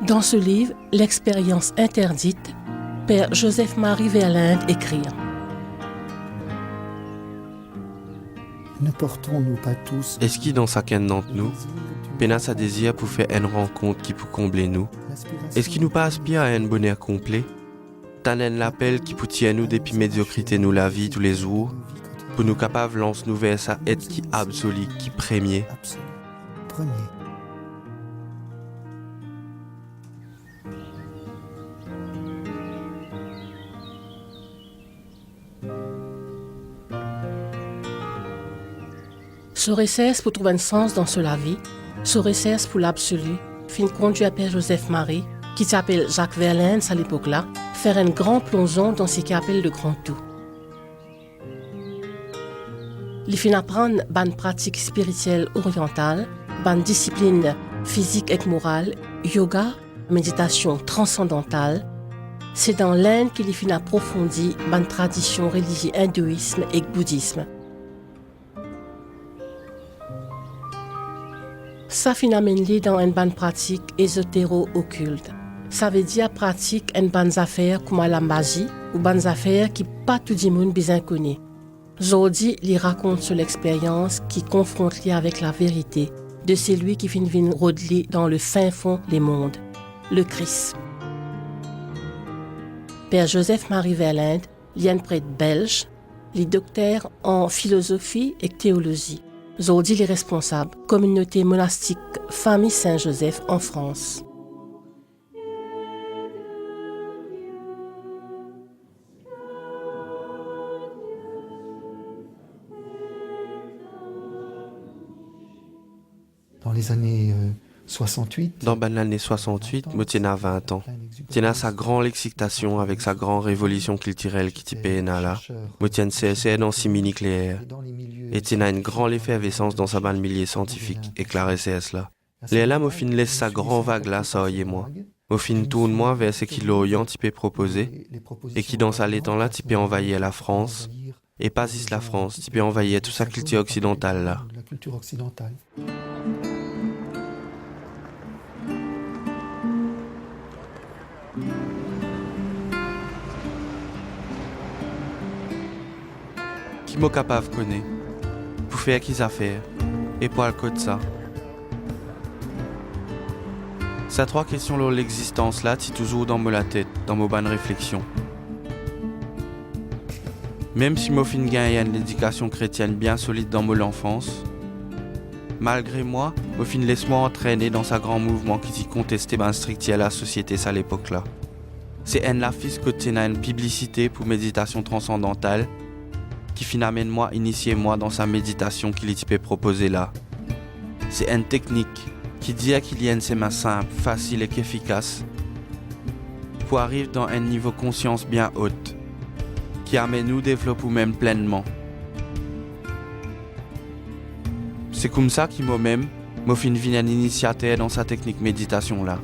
Dans ce livre, L'expérience interdite, Père Joseph-Marie Verlinde écrit. Ne portons-nous pas tous... Est-ce qui dans chacun d'entre nous, peine sa désir pour faire une rencontre qui peut combler nous? Est-ce qui nous pas aspire à un bonheur complet? T'en as l'appel qui peut tirer nous depuis médiocrité nous la vie tous les jours, pour nous capables de lancer nous vers sa être qui absolue, qui premier. Premier. Saurait cesse pour trouver un sens dans cela vie, saurait cesse pour l'absolu, fin conduit à Père Joseph-Marie, qui s'appelle Jacques Verlinde à l'époque-là, faire un grand plongeon dans ce qu'il appelle le grand tout. Il fin apprendre une pratique spirituelle orientale, une discipline physique et morale, yoga, méditation transcendantale. C'est dans l'Inde qu'il fin approfondit une tradition religieuse hindouisme et bouddhisme. Ça fin amène dans une bonne pratique ésotéro-occulte. Ça veut dire pratique une bonne affaire comme la magie ou bonnes affaires qui pas tout le monde bien connaît. Aujourd'hui, il raconte sur l'expérience qui confronte lui avec la vérité de celui qui vient rôder dans le fin fond des mondes, le Christ. Père Joseph-Marie Verlinde, il est un prêtre belge, il est docteur en philosophie et théologie. Aujourd'hui, il est responsable communauté monastique Famille Saint-Joseph en France. Dans les années 68... Dans l'année 68, moi tiens à 20 ans. Tiens à sa grande excitation avec sa grande révolution culturelle qui typait là. Moi tiens CSR dans semi-nucléaire. Et tiens à une grande effervescence dans sa bande milieu scientifique, éclairé CS là. Les là, moi fin laisse sa grande vague là, ça y est moi. Moi fin tourne moi vers ce qu'il l'Orient typé proposé, et qui dans sa l'étang là typé envahir la France, et pas juste la France, typé envahir toute sa culture occidentale là. La culture occidentale. Qui m'a capable connaît, pour faire qu'ils affaires, et pour le code ça. Ces trois questions sur l'existence là, c'est toujours dans la tête, dans mes bonnes réflexions. Même si mon fin gagne une éducation chrétienne bien solide dans mon enfance, malgré moi, mon fin laisse-moi entraîner dans sa grand mouvement qui s'y contestait ben strictement la société à l'époque là. C'est un lafis que tient une publicité pour méditation transcendantale qui finalement moi initié moi dans sa méditation qu'il est proposé là. C'est une technique qui dit qu'il y a une séma simple, facile et efficace pour arriver dans un niveau conscience bien haute qui amène nous développer même pleinement. C'est comme ça qu'il moi-même fin venu un initiateur dans sa technique méditation là.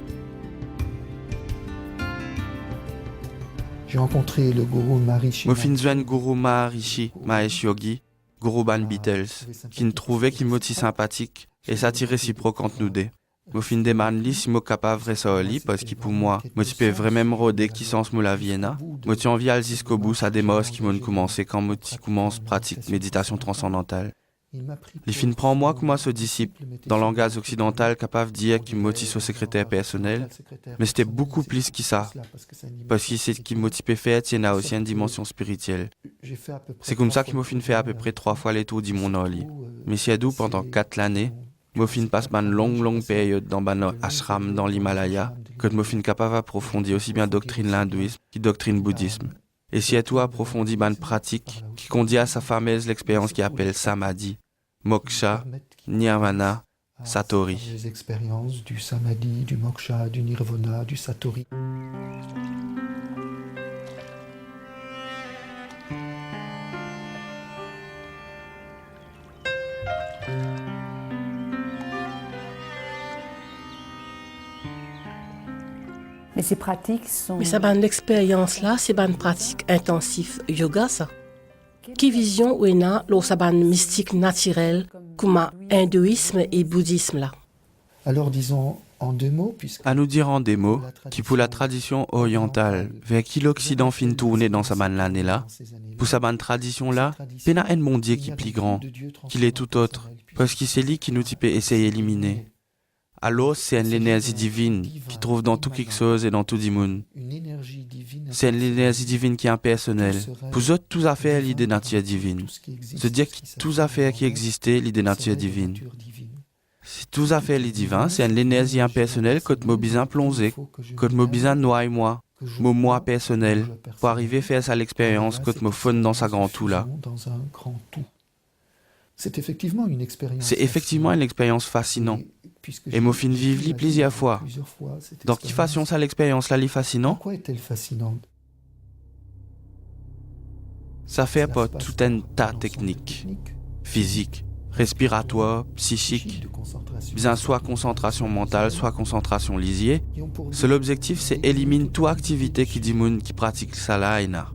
J'ai rencontré le gourou Maharishi. Moi fin joindre gourou Maharishi Mahesh Yogi, gourou Ban Beatles, qui me trouvait qu'il m'était sympathique et s'attirait réciproque entre nous deux. Moi fin demande li si moi capable vrai ça li parce que pour moi tu peux vraiment rôder qui sens moi la Vienna. Moi tu envie à jusqu'au bout ça démos qui m'ont commencé quand moi tu commence pratique méditation transcendantale. Les fin prend moi comme moi ce disciple dans le langage occidental capable de dire qu'il motive son secrétaire personnel, mais c'était beaucoup plus que ça parce que c'est ce qui motive faire tiens aussi une dimension spirituelle. C'est comme ça qu'il m'a fait à peu près 3 fois les tours du mon oli. Mais c'est d'où pendant 4 années, m'a passe une longue période dans un ashram dans l'Himalaya que m'a capable d'approfondir aussi bien doctrine l'hindouisme que doctrine bouddhisme. Et si tout approfondi une pratique qui conduit à sa fameuse l'expérience qui appelle samadhi, moksha, nirvana, satori. Les expériences du samadhi, du moksha, du nirvana, du satori. Mais ces pratiques sont... Mais ça ban l'expérience là, c'est ban pratique intensive yoga ça. Qui vision ou ena lo ça ban mystique naturel comme hindouisme et bouddhisme là. Alors disons En deux mots, puisque À nous dire en des mots, qui pour la tradition orientale, vers qui l'Occident fin tourner dans sa bonne l'année là, pour sa bonne tradition là, pena un bon Dieu qui est plus grand, qu'il est tout autre, parce que c'est lui qui nous type essayer d'éliminer. Alors c'est une l'énergie divine qui trouve dans tout quelque chose et dans tout le monde. une énergie divine, C'est une l'énergie divine qui est impersonnelle. Pour eux, tout à fait l'idée nature divine. Se dire que tout à fait qui existait l'idée nature divine. Si tout à fait les divin, c'est une l'énergie impersonnelle que moi besoin plonger, que moi besoin noie et moi personnel, pour arriver à faire ça l'expérience que me fonde dans sa grand tout là. Dans un grand tout. C'est effectivement une expérience. C'est effectivement une expérience fascinante. Et moi fin vivre plusieurs fois. Donc qui fassions ça l'expérience là, li fascinant, Pourquoi est-elle fascinante? ça fait pas tout un tas de techniques, physiques, respiratoires, psychiques, bien soit concentration mentale, soit concentration lisier. Seul objectif c'est éliminer toute activité qui dit moun qui pratique ça là et na.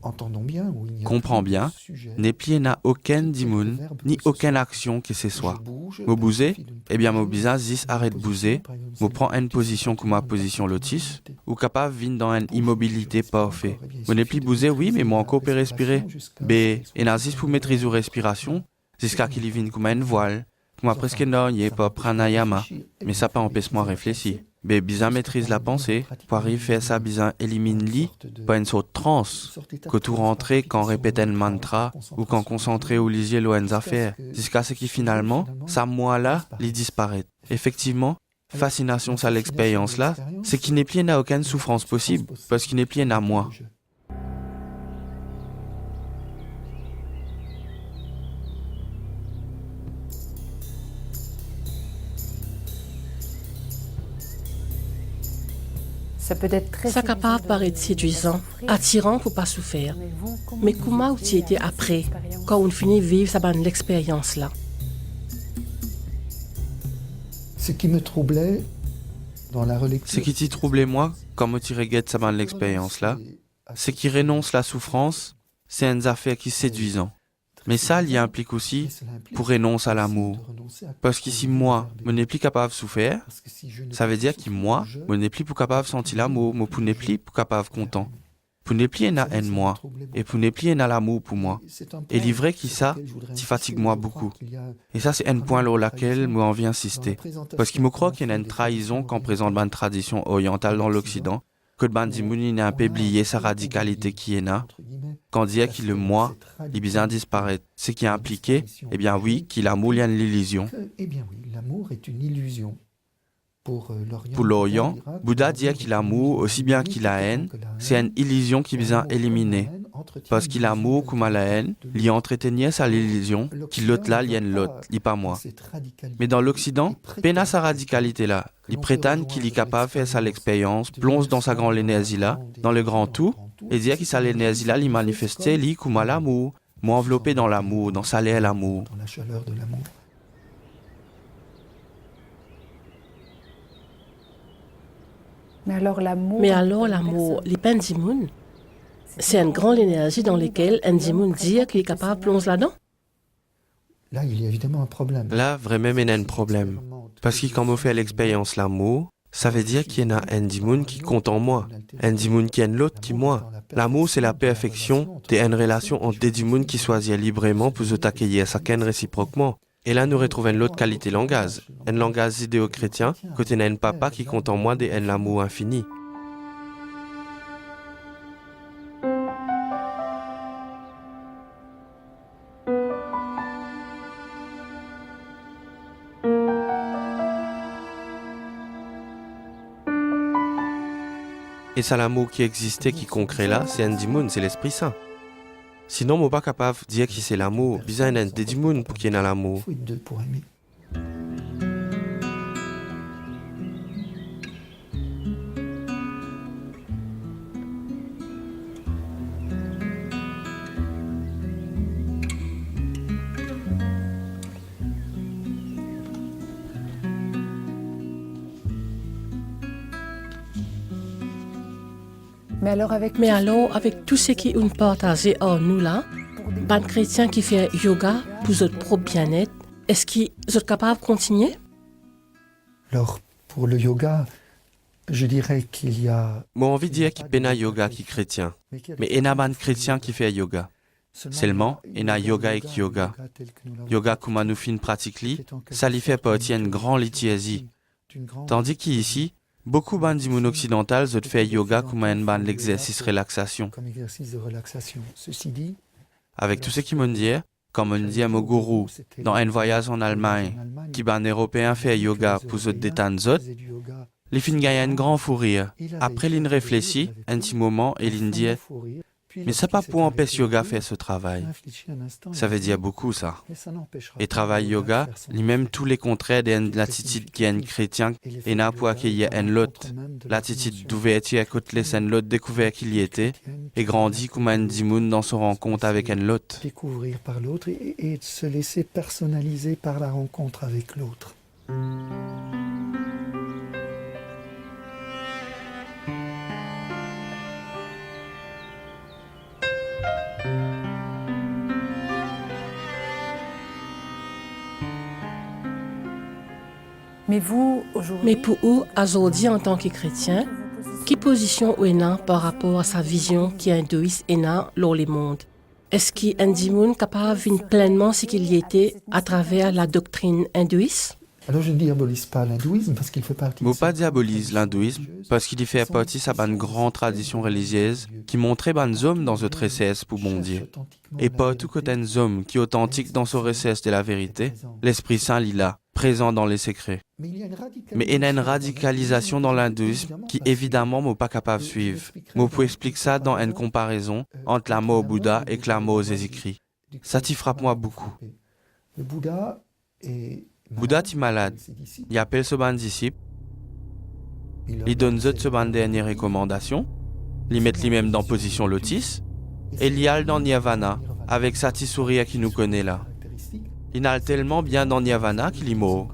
Entendons bien, où il n'y a Comprends plus bien, de sujet. n'est plié n'a aucune dimoun, ni aucune action que ce soit. Mo bouger, eh bien mo bizarre zis arrête de bouger, mo prend une position comme ma position lotus, ou capable vin dans une immobilité parfaite. Mo n'est plus bouger, oui, mais moi encore peut respirer. B, et n'a zis pour maîtriser la respiration, jusqu'à qu'il y vienne comme une voile, comme presque non, y est pas pranayama, mais ça pas empêche moi réfléchir. B, bizarre maîtrise la pensée, pour arriver à ça bizarre élimine li, pas une sorte de transe, que tout rentrer quand répète un mantra, ou quand concentrer ou lisier loin affaires, jusqu'à ce qui finalement, ça moi là, li disparaît. Effectivement, fascination ça l'expérience là, c'est qu'il n'est plus n'a aucune souffrance possible, parce qu'il n'est plus n'a moi. Ça peut être très Ça capable paraître séduisant, attirant pour pas souffrir. Mais comment tu étais après, quand on finit de vivre ça bonne l'expérience là? Ce qui me troublait dans la relecture. Ce qui t'y troublait moi, quand me tu regrettes ça de l'expérience là, c'est qu'il renonce la souffrance, c'est une affaire qui est séduisant. Mais ça, il implique aussi pour renoncer à l'amour. Parce que si moi, je n'ai plus capable de souffrir, ça veut dire que moi, je n'ai plus capable de sentir l'amour, je n'ai plus capable de content. Pour ne plus en haine moi, et pour ne plus en l'amour pour moi. Et livré qui ça, tu fatigue moi beaucoup. Et ça, c'est un point sur lequel moi envie insister. Parce qu'il me croit qu'il y a une trahison qu'en présente une tradition orientale dans l'Occident, que le bandimouni n'a un peu oublié sa radicalité qui est là, quand dit qu'il le moi, il bien disparaît. Ce qui est impliqué, eh bien oui, qu'il l'amour y a une illusion. Eh bien oui, l'amour est une illusion. Pour l'Orient, Bouddha dit qu'il l'amour, aussi bien qu'il la haine, c'est une illusion qui vient éliminer. Parce qu'il l'amour, comme la haine, l'y entretenir sa l'illusion, qu'il l'autre là, l'y l'autre, l'y pas moi. Mais dans l'Occident, peine sa radicalité là. Il prétend qu'il est capable de faire sa l'expérience, plonge dans sa grande énergie là, dans le grand tout, et dire qu'il sa l'énergie là, l'y manifester, l'y comme à l'amour, m'envelopper dans l'amour, dans sa l'amour. Dans la chaleur de l'amour. Mais alors l'amour, les pendimoun, c'est une grande énergie dans laquelle un dimoun dit qu'il est capable de plonger là-dedans. Là, il y a évidemment un problème. Là, vraiment, il y a un problème. Parce que quand on fait l'expérience l'amour, ça veut dire qu'il y a un dimoun qui compte en moi. Un dimoun qui aime l'autre qui moi. L'amour, c'est la perfection d'une relation entre des dimouns qui choisissent librement pour se accueillir chacun réciproquement. Et là, nous retrouvons une autre qualité langage. Un langage idéo-chrétien, que tu n'as un papa qui compte en moi d'un l'amour infini. Et ça, l'amour qui existait, qui concret là, c'est un dimoun, c'est l'Esprit Saint. Sinon, je ne suis pas capable de dire que c'est l'amour. Bizarre, il y a des dimoun pour qu'il y ait l'amour. Il faut être deux pour aimer. Mais alors, avec tout ce qui est partagé en nous là, ban chrétien qui fait yoga pour votre propre bien-être, est-ce qu'ils sont capables de continuer? Leur Pour le yoga, je dirais qu'il y a... Moi envie de dire qu'il pena yoga qui chrétien, mais ena ban chrétien qui fait yoga. Seulement, ena yoga et yoga. Yoga comme nous fin pratique li, ça lui fait partie une grande litiasie. Tandis qu'ici, beaucoup ban d'immunes occidentales zot fait yoga comme un ban l'exercice relaxation. Comme exercice de relaxation. Ceci dit, Avec tout ce qui m'ont dit, comme on dit à mon gourou, dans un voyage en Allemagne, qui ban européen fait yoga pour se détendre zot, les fins gagnent un grand fou rire. Après l'in réfléchit, un petit moment, et l'in dit, mais c'est pas pour empêcher yoga faire ce travail. Ça veut dire beaucoup, ça. Et travail yoga, lui-même tous les contraires d'une l'attitude qui est un chrétien, et n'a pour accueillir un lot. L'attitude d'ouverture à côté un lot découvert qu'il y était, et grandit comme un dimoun dans son rencontre avec un lot. Découvrir par l'autre et de se laisser personnaliser par la rencontre avec l'autre. Mais pour vous, aujourd'hui en tant que chrétien, quelle position ou ena par rapport à sa vision qui est hindouiste ena dans le monde? Est-ce qu'un dimoun capable de vivre pleinement ce qu'il y était à travers la doctrine hindouiste? Alors je ne diabolise pas l'hindouisme parce qu'il fait partie... Moi pas diabolise l'hindouisme parce qu'il y fait partie de sa grande tradition religieuse qui montrait ban hommes dans notre recesse pour bon Dieu. Et pas tout côté un homme qui est authentique dans son recesse de la vérité, l'Esprit Saint lila, présent dans les secrets. Mais il y a une radicalisation dans l'hindouisme qui évidemment moi pas capable de suivre. Moi pour expliquer ça dans une comparaison entre la mot Bouddha et la mot Jésus-Christ. Ça t'y frappe moi beaucoup. Le Bouddha est... Bouddha est malade. Il appelle ce ban disciple. Il donne ce ban dernière recommandation. Il met lui-même dans position lotus. Et il y a dans Nirvana, avec sa petite sourire qui nous connaît là. Il n'a tellement bien dans Nirvana qu'il y mort.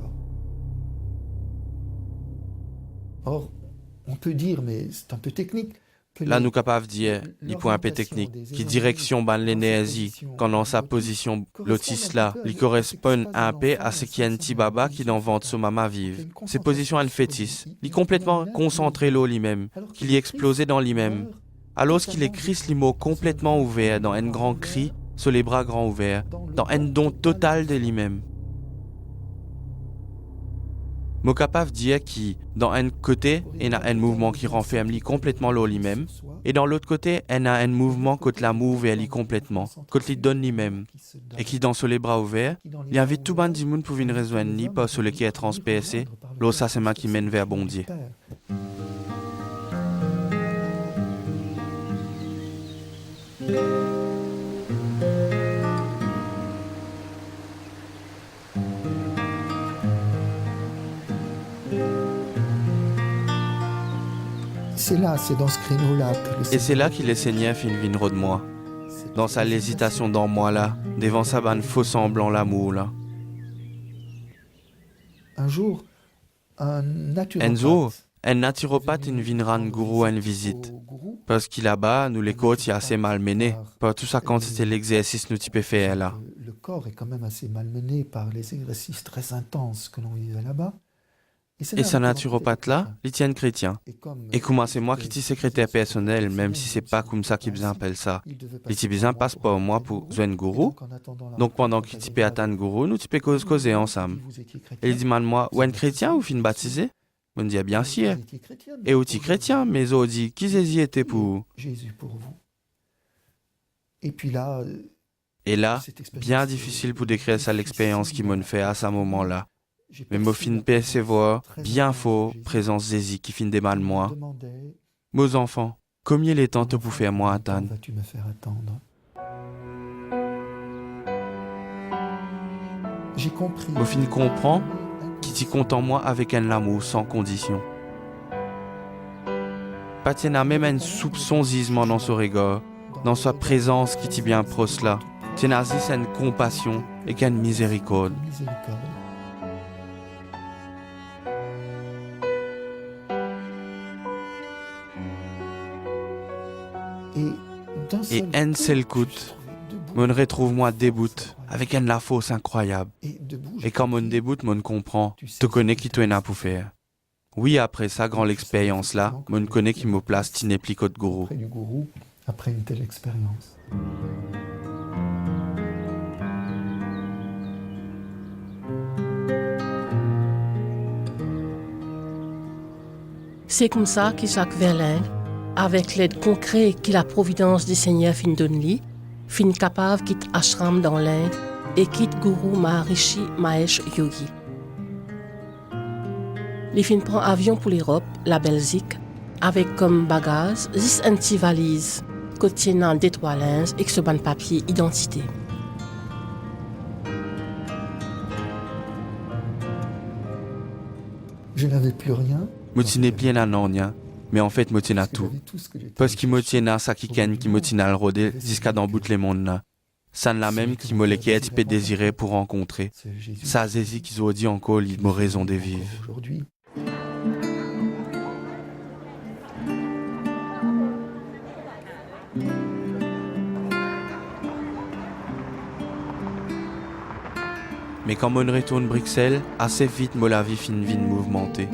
Or, on peut dire, mais c'est un peu technique, Là, nous capables de dire, les points un peu techniques, qui direction ban l'énergie, quand dans sa position lotus là, il correspond un peu à ce qui est un petit baba qui dans ventre son maman vive. Ces positions elles fétiches, il complètement concentré l'eau lui-même, qu'il y explosé dans lui-même. Alors qu'il est Christ les mots complètement ouverts, dans un grand cri, sur les bras grands ouverts, dans un don total de lui-même. Moi capable de dire qui, dans un côté, il y a un mouvement qui renferme complètement l'eau lui-même, et dans l'autre côté, il y a un mouvement qui la mouve vers lui complètement, qui lui donne lui-même, et qui, dans les bras ouverts, il invite tout le monde pour venir rejoindre lui, pas celui qui est transpercé, l'eau ça c'est moi qui mène vers bon Dieu. C'est dans ce créneau-là que Et c'est là qu'il est Seigneur fin vinro de moi. Dans sa hésitation dans moi là, devant sa ban faux semblant l'amour là. Un jour, un naturopathe in vinran gourou en visite. Parce qu'il là-bas, nous les côtes y assez malmenés. Par tout ça quand c'était l'exercice nous type fait là. Le corps est quand même assez malmené par les exercices très intenses que l'on vivait là-bas. Et ce naturopathe-là, il tient chrétien. Et comment c'est moi qui suis secrétaire personnel, même si c'est pas comme ça qu'ils appellent ça. Les types passe pas au moi pour jouer un gourou. Donc pendant qu'il type attendre gourou, nous type causer ensemble. Et il dit moi, ou un chrétien ou fin baptisé? On dit bien sûr. Et outil chrétien, mais on dit qui y était pour Jésus pour vous. Et puis là. Et là, bien difficile pour décrire ça l'expérience qui m'a fait à ce moment-là. Mais moi fin percevoir, bien faux, présence Jésus qui fin démanne moi. Mes enfants, combien il est temps pour faire moi attendre? Vas-tu me faire attendre? J'ai compris. Moi fin comprend qui t'y compte en moi avec un amour sans condition. Pas tiens même un soupçon gisement dans son regard, dans sa présence qui t'y bien proche là. Tiens à une compassion et qu'une miséricorde. Et un seul coup, mon retrouve-moi déboute, avec un la fausse incroyable. Et quand mon déboute, mon comprend, tu connais qui tu es là pour faire. Oui, après ça, grand l'expérience là, mon connaît qui me place t'iné pli côte gourou. Auprès du gourou, après une telle expérience. C'est comme ça que Jacques Verlaine, avec l'aide concrète que la providence du Seigneur fin donne, fin capable quitte ashram dans l'Inde et quitte Guru Maharishi Mahesh Yogi. Les fin prend avion pour l'Europe, la Belgique, avec comme bagage 10 anti-valises, contenant des toilettes et ce ban papier identité. Je n'avais plus rien. Je n'ai plus rien, mais en fait, je tiens tout. Parce qu'il me tient à ça qui me tient à le rôder jusqu'à dans bout les mondes. Ça ne la même qui me l'est typé désiré pour rencontrer. Ça Jésus qui ont dit encore, il m'a raison de vivre. Mais quand on retourne à Bruxelles, assez vite, la vie finit de mouvementée.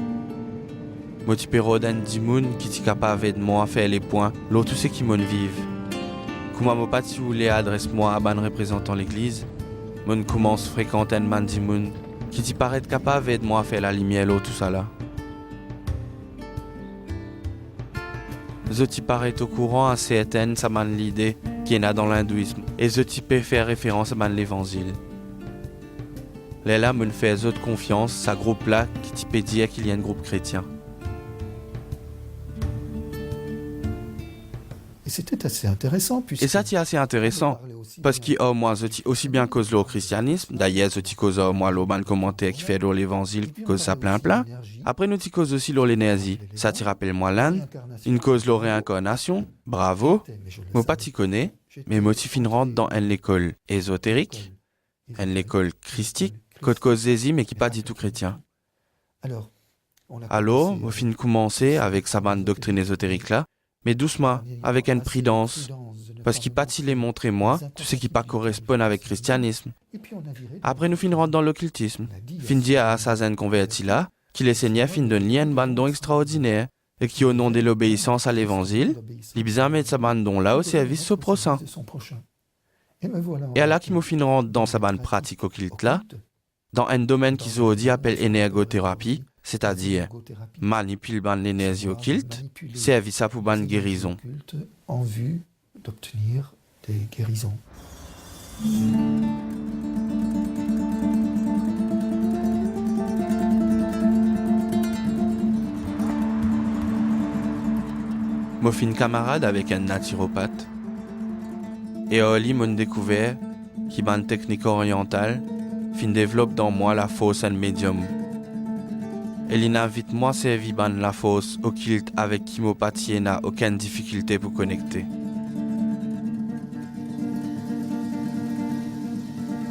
Moi, tu peux rodan dimoun qui est capable de moi faire les points, l'autre tout ce qui m'en vivent. Comme moi, pas si vous voulez adresse moi à ban représentant l'église, moi commence fréquenter un man dimoun qui t'y paraît capable de moi faire la lumière, l'autre tout ça là. Je t'y paraît au courant à certaines, ça m'a l'idée qui est là dans l'hindouisme, et je t'y peux faire référence à l'évangile. Là, me fait autre confiance, sa groupe là qui t'y peut dire qu'il y a un groupe chrétien. Et c'était assez intéressant. Et ça, c'est assez intéressant. Parce que moi, je aussi bien cause le christianisme. D'ailleurs, je cause moi le ban commentaire qui fait dans l'évangile, cause ça plein. Après, nous cause aussi l'énergie. Ça te rappelle moi l'Inde. Une cause la réincarnation. Bravo. Moi, pas t'y connais. Mais moi, tu finis rentre dans une école ésotérique. Une école christique. Code cause Zézi, mais qui pas du tout chrétien. Alors, moi, fin commencer avec sa bande doctrine ésotérique là. Mais doucement, avec une prudence, parce qu'il pas les montrer moi, tout ce qui pas correspond avec le christianisme. Après, nous finirons dans l'occultisme. Fin dit à Sazen converti là, qu'il est Seigneur fin donne lien une bandon extraordinaire, et qui au nom de l'obéissance à l'évangile, il besoin mettre sa bandon là au service au prochain. Et à là qui nous finirons dans sa bande pratique occulte là, dans un domaine qu'ils ont dit appelle énergothérapie, c'est-à-dire manipuler l'énergie occulte, service à pour une guérison. En vue d'obtenir des guérisons. Moi fin camarade avec un naturopathe. Et Oli m'a découvert qui ban technique orientale fin développe dans moi la fausse and médium. Elle invite moi servi ban la fausse occulte avec chimopathie n'a aucune difficulté pour connecter.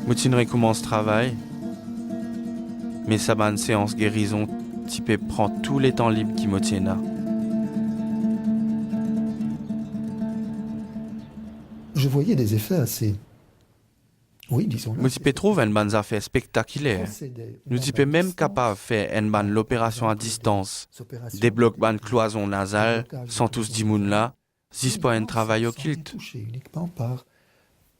Moutine recommence travail, mais sa ban séance guérison type prend tous les temps libres qui me tiennent. Je voyais des effets assez... Oui, disons-le. Nous type trouve une bonne affaire spectaculaire. Nous type même capable de faire une bonne l'opération à distance, débloque bonne cloison nasale, sans tous dis moun là, c'est pas un travail occulte. Uniquement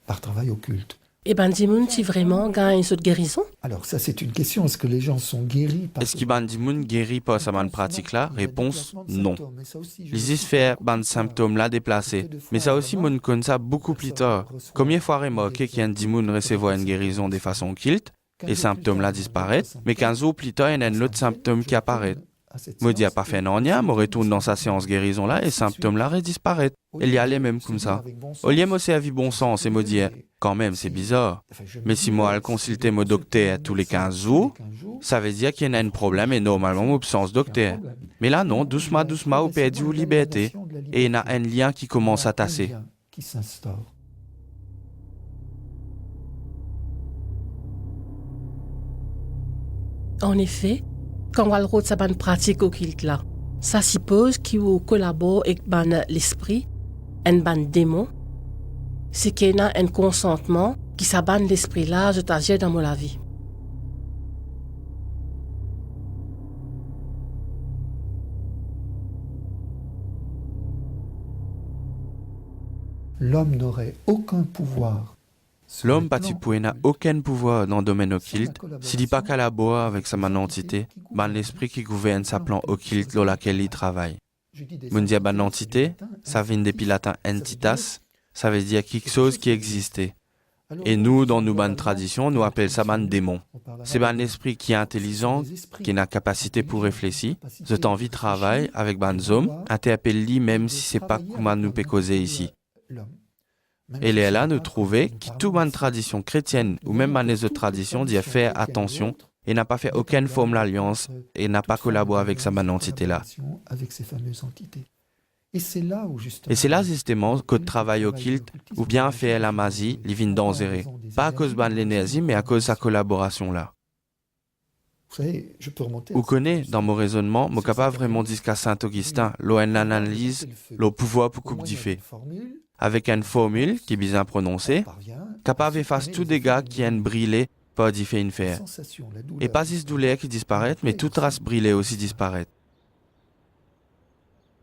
par travail occulte. Et Bandimoun, si vraiment gagne cette guérison? Alors ça c'est une question, est-ce que les gens sont guéris par... Est-ce que Bandimoun guérit pas sa bonne pratique là? Réponse non. Les faire bonnes symptômes là déplacés. Mais ça aussi mon connaît ça beaucoup plus tard. Combien de fois remarqué qu'un Bandimoun recevoir une guérison de façon occulte, les symptômes là disparaissent, mais 15 jours plus tard il y a un autre symptôme qui apparaît. Me dit a pas fait non rien, me retourne dans sa séance guérison là et symptômes là disparaissent. Il y allait même comme ça. Au lieu de servir bon sens et me dire quand même c'est bizarre. Mais si moi elle consultais mon docteur tous les 15 jours, ça veut dire qu'il y a un problème et normalement mon absence docteur. Mais là non, doucement vous perdez vos libertés et il y a un lien qui commence à tasser. Qui s'instaure. En effet, quand on regarde sa bonne pratique occulte là, ça suppose qu'il collabore avec l'esprit, un ban démon, c'est qu'il y a un consentement qui s'abonne l'esprit là, je t'agis dans la vie. L'homme n'aurait aucun pouvoir. L'homme patipoué n'a aucun pouvoir dans le domaine occulte s'il n'est pas collabore avec sa entité, l'esprit qui gouverne sa plan occulte dans laquelle il travaille. Mon dire entité, ça vient depuis latin entitas, ça veut dire quelque chose qui existait. Et nous, dans nos bonnes traditions, nous appelons ça démon. C'est un esprit qui est intelligent, qui a la capacité pour réfléchir, qui a envie de travailler avec des hommes, interpelle-lui même si c'est pas comment nous peut causer ici. Et là, nous trouvons que toute bonne tradition chrétienne, ou même les autres traditions, dit faire attention et n'a pas fait aucune forme d'alliance et n'a pas collaboré avec sa bonne entité-là. Et c'est là justement que le travail occulte, ou bien faire la magie, il vient dangereux. Pas à cause de l'énergie, mais à cause de sa collaboration là. Vous connaissez, dans mon raisonnement, je suis capable vraiment dire qu'à Saint-Augustin, l'on analyse le pouvoir pour coupe d'effet. Avec une formule qui est bien prononcée, capable d'effacer tout dégât qui a brûlé par d'effet une fer. Et pas juste douleur qui disparaît, mais toute race brûlée aussi disparaît.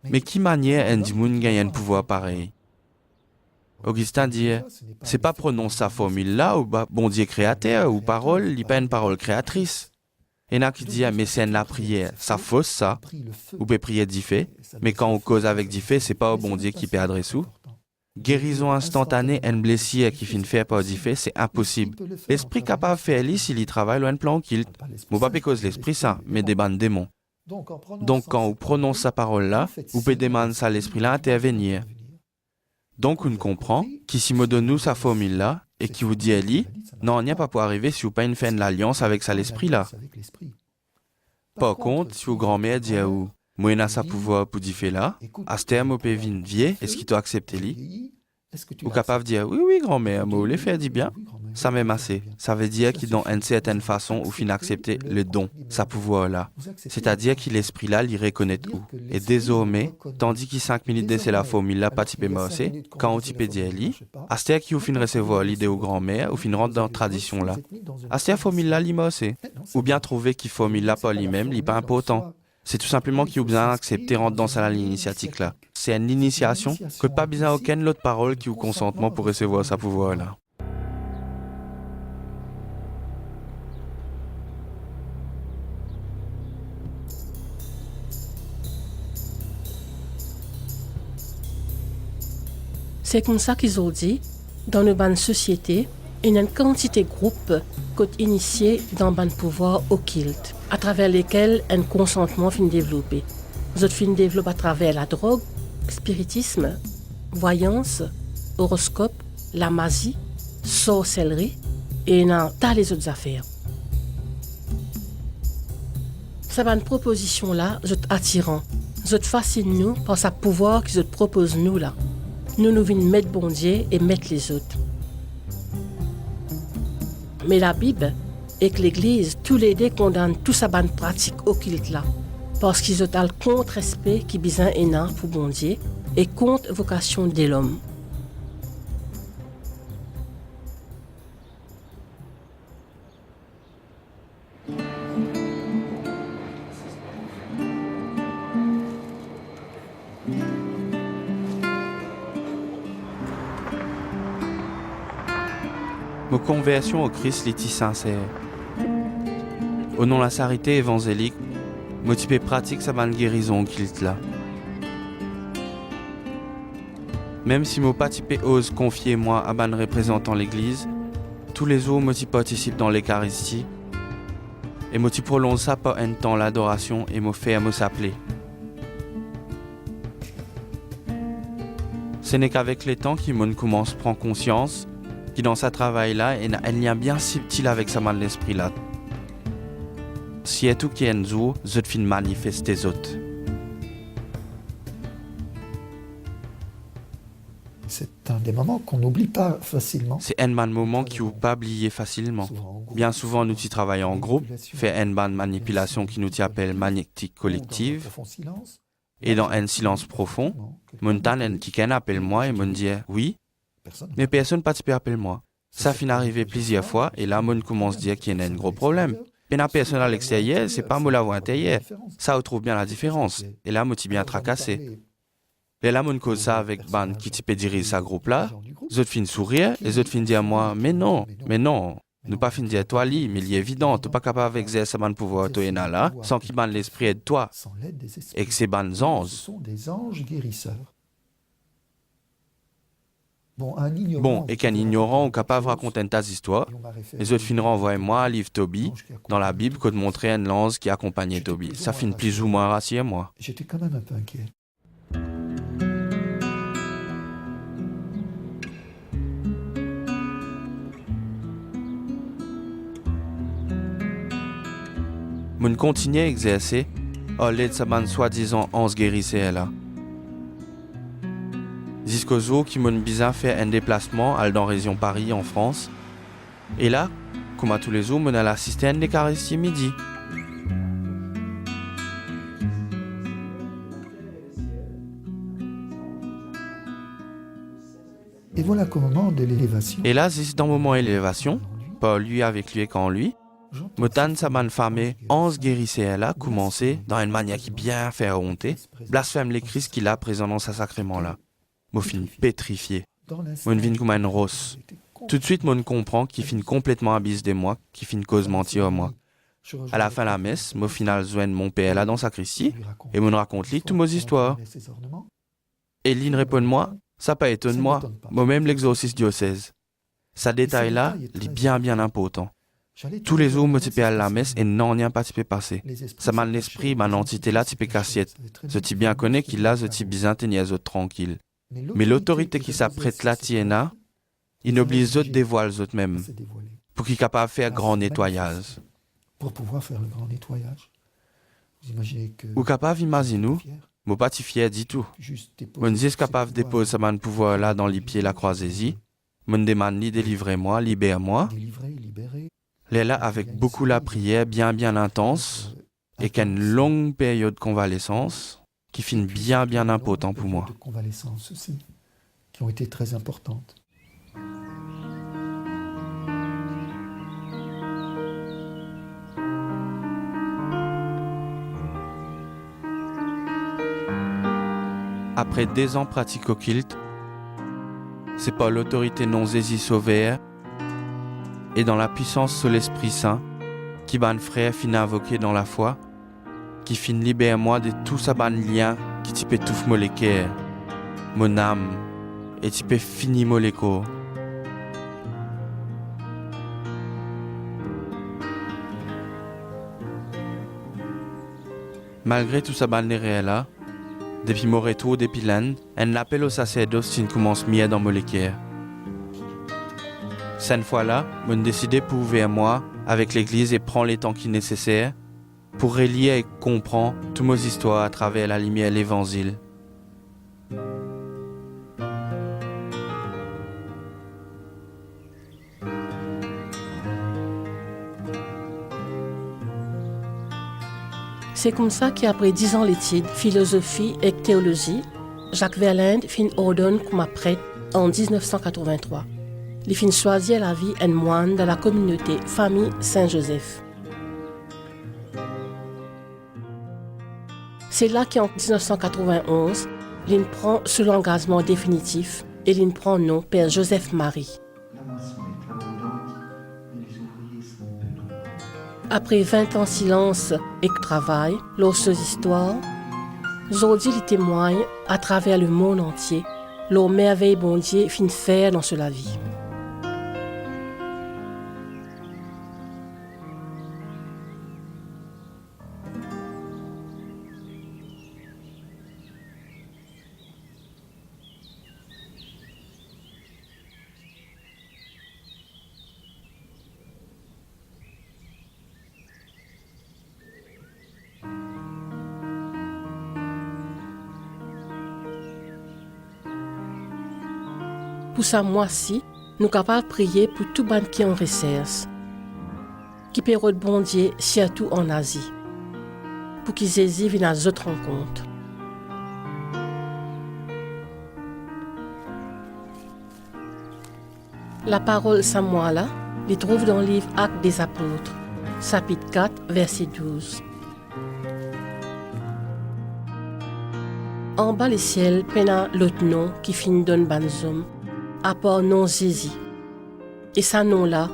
Mais qui manière un démon gagne un pouvoir pareil? Augustin dit, c'est pas prononcer sa formule-là ou bon Dieu créateur ou parole, il n'est pas une parole créatrice. Et il y en a qui disent, mais c'est la prière, ça fausse ça, ou peut prier d'effet, mais quand on cause avec d'effet, c'est pas au bon Dieu qui peut adresser. Guérison instantanée, une blessure qui finit faire par d'effet, c'est impossible. L'esprit capable de faire s'il y travaille loin de plan occulte. Moi pas cause l'esprit ça, mais des bandes démons. Donc, quand on prononce sa parole-là, on peut demander à l'esprit-là d'intervenir. Donc, on comprend qu'ici, me donne nous sa formule-là, et qui vous dit, Eli, non, il n'y a pas pour arriver si vous pas une fin de l'alliance avec ça l'esprit-là. Par contre, si vous grand-mère dit à vous, moi, il a sa pouvoir pour dire fait là, à ce terme, vous pouvez venir vieux, est-ce qu'il t'a accepté lui? Ou capable de dire, oui, grand-mère, moi, vous les faire dit bien. Ça m'aime assez. Ça veut dire qu'il dans une certaine façon, ou fin accepter le don, sa pouvoir-là. C'est-à-dire qu'il l'esprit-là, il reconnaît tout. Et désormais, tandis qu'il 5 minutes d'essayer la formule-là, pas typé mossé, quand on type dit lui, à ce terme qu'il ou fin recevoir l'idée aux grand-mères, ou fin rentre dans la tradition-là. À ce terme, formule-là, il mossé. Ou bien trouver qu'il formule-là pas lui-même, il pas important. C'est tout simplement qu'il a besoin d'accepter rentrer dans sa ligne initiatique-là. C'est une initiation que pas besoin aucune autre parole qui ou consentement pour recevoir sa pouvoir-là. C'est comme ça qu'ils ont dit, dans une bonne société, il y a une quantité de groupes qui sont initiés dans le pouvoir occulte, à travers lesquels un consentement finit développé. Ils finissent développer à travers la drogue, le spiritisme, voyance, horoscope, la magie, sorcellerie et dans tas les autres affaires. Cette bonne proposition-là, c'est attirant. C'est fascine nous par ce pouvoir qu'ils proposent nous là. Nous venons mettre bon Dieu et mettre les autres. Mais la Bible et que l'Église, tous les deux condamnent toute sa bonne pratique occulte là, parce qu'ils ont le contre-respect qui besoin énorme pour bon Dieu et contre vocation de l'homme. Ma conversion au Christ est sincère. Au nom de la charité évangélique, je type pratique sa bonne guérison occulte là. Même si mon pas type ose confier moi à ban représentant l'Église, tous les jours je participe dans l'Eucharistie et je prolonge ça par un temps l'adoration et me fait me s'appeler. Ce n'est qu'avec le temps que je commence à prendre conscience qui dans sa travail-là, il y a un lien bien subtil avec sa main de l'esprit-là. Si et tout qui est un jour, je fin manifester les autres. C'est un des moments qu'on n'oublie pas facilement. C'est un moment qui ne pas oublier facilement. Bien souvent, nous y travaillons en groupe, fait une bonne manipulation qui nous appelle magnétique collective. Et dans un silence profond, mon tante qui appelle moi et me dit oui. Mais personne ne participe appelle moi. Ça finit arrivé plusieurs fois et là, on commence à dire qu'il y a un gros problème. Et la personne à l'extérieur, c'est pas moi la voix intérieure. Ça, on trouve bien la différence. Et là, je suis bien tracassé. Et là, mon cause ça avec ban qui type diriger sa groupe là, les autres fin sourire, les autres fin dire à moi, mais non, nous pas fin dire toi li, mais il est évident, tu pas capable d'exercer ban pouvoir toi là, sans qu'il ban l'esprit aide toi, et que c'est ban anges. Ce sont des anges guérisseurs. Bon, et qu'un ignorant ou capable de raconter une tas d'histoires, les autres finiront envoyer moi, livre Toby, dans la Bible, que de montrer une lance qui accompagnait Toby. Ça finit plus ou moins rassuré, moi. J'étais quand même un peu inquiet. Mon continuait à exercer, au lieu de sa bande soi-disant 11 guérissait là. Jusqu'au jour qui m'ont bizarre fait un déplacement à dans région Paris en France. Et là, comme à tous les jours, m'en a assisté à un des caressiers midi. Et voilà qu'au moment de l'élévation. Et là, c'est dans le moment de l'élévation, pas lui avec lui et qu'en lui, Motan sa bande famille 11 guérissait là, commencé dans une manière qui bien fait honter, blasphème les Christ qu'il a présent dans sa sacrement là. Moi fin pétrifié. Moi vine comme une rosse. Tout de suite, moi comprend qu'il fin complètement abise de moi, qu'il fin cause mentir à moi. À la fin de la messe, moi final joigne mon père là dans sa sacristie et moi raconte lui toutes mes histoires. Et Lynn répond moi, ça pas étonne moi, moi-même l'exorcisme diocèse. Ça détail là, il est bien important. Tous les jours, me typé à la messe et non rien pas typé passé. Ça m'a l'esprit, ma entité là typé cassiette. Je t'y bien connais qu'il a, je t'y bien tenir les autres tranquille. Mais l'autorité qui s'apprête là, tiena, il n'oblige les autres dévoile les autres même, pour qu'il soit capable de faire grand nettoyage. Pour pouvoir faire le grand nettoyage. Vous imaginez que. Ou capable d'imaginer, moi pas si fier du tout. Mon dis capable de déposer sa pouvoir là dans les pieds la croisée. Mon demande ni délivrer-moi, libère-moi. Les là avec beaucoup la prière bien intense et qu'une longue période de convalescence qui finit bien important pour moi. De convalescence aussi, qui ont été très importantes. Après 2 ans pratique au culte, c'est par l'autorité non saisie sauvée et dans la puissance de l'Esprit Saint, qui ban frère fin invoqué dans la foi, qui fin libère moi de tout ça ban lien qui type étouffe mon cœur, mon âme, et type fini mon corps. Malgré tout ça ban réel là, depuis mon retour depuis l'Inde, un appel au sacerdoce commence mieux dans mon cœur. Cette fois-là, je me décidé pour ouvrir moi avec l'Église et prendre les temps qui sont nécessaires pour relier et comprendre toutes mes histoires à travers la lumière de l'Évangile. C'est comme ça qu'après 10 ans d'études, philosophie et théologie, Jacques Verlinde fin ordonne comme prêtre en 1983. Il fin choisir la vie un moine dans la communauté Famille Saint-Joseph. C'est là qu'en 1991, il prend ce engagement définitif et il prend le nom Père Joseph-Marie. Après 20 ans de silence et de travail, lors de ces histoires, aujourd'hui il témoigne à travers le monde entier leur merveille bon Dieu fin faire dans la vie. Pour ça, moi-ci, nous sommes capables de prier pour tout le monde qui est en recherche, qui peut être bon Dieu, surtout en Asie, pour qu'ils viennent à d'autres rencontres. La parole Samuela, les trouve dans le livre Actes des Apôtres, chapitre 4, verset 12. En bas le ciel, pena l'autre nom qui finit d'un banzom, à part non Jésus. Et ça nom là,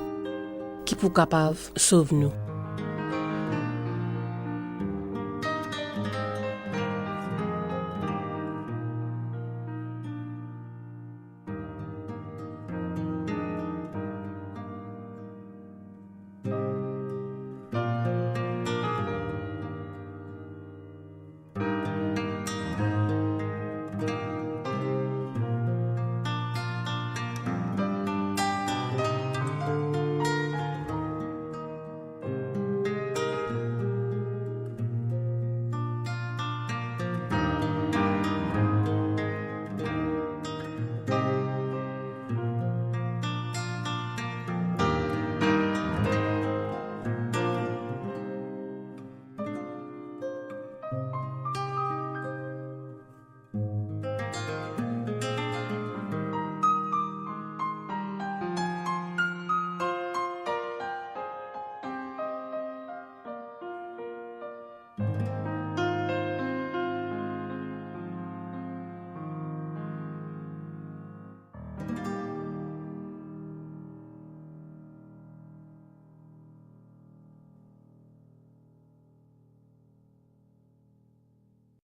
qui pour capable sauve nous.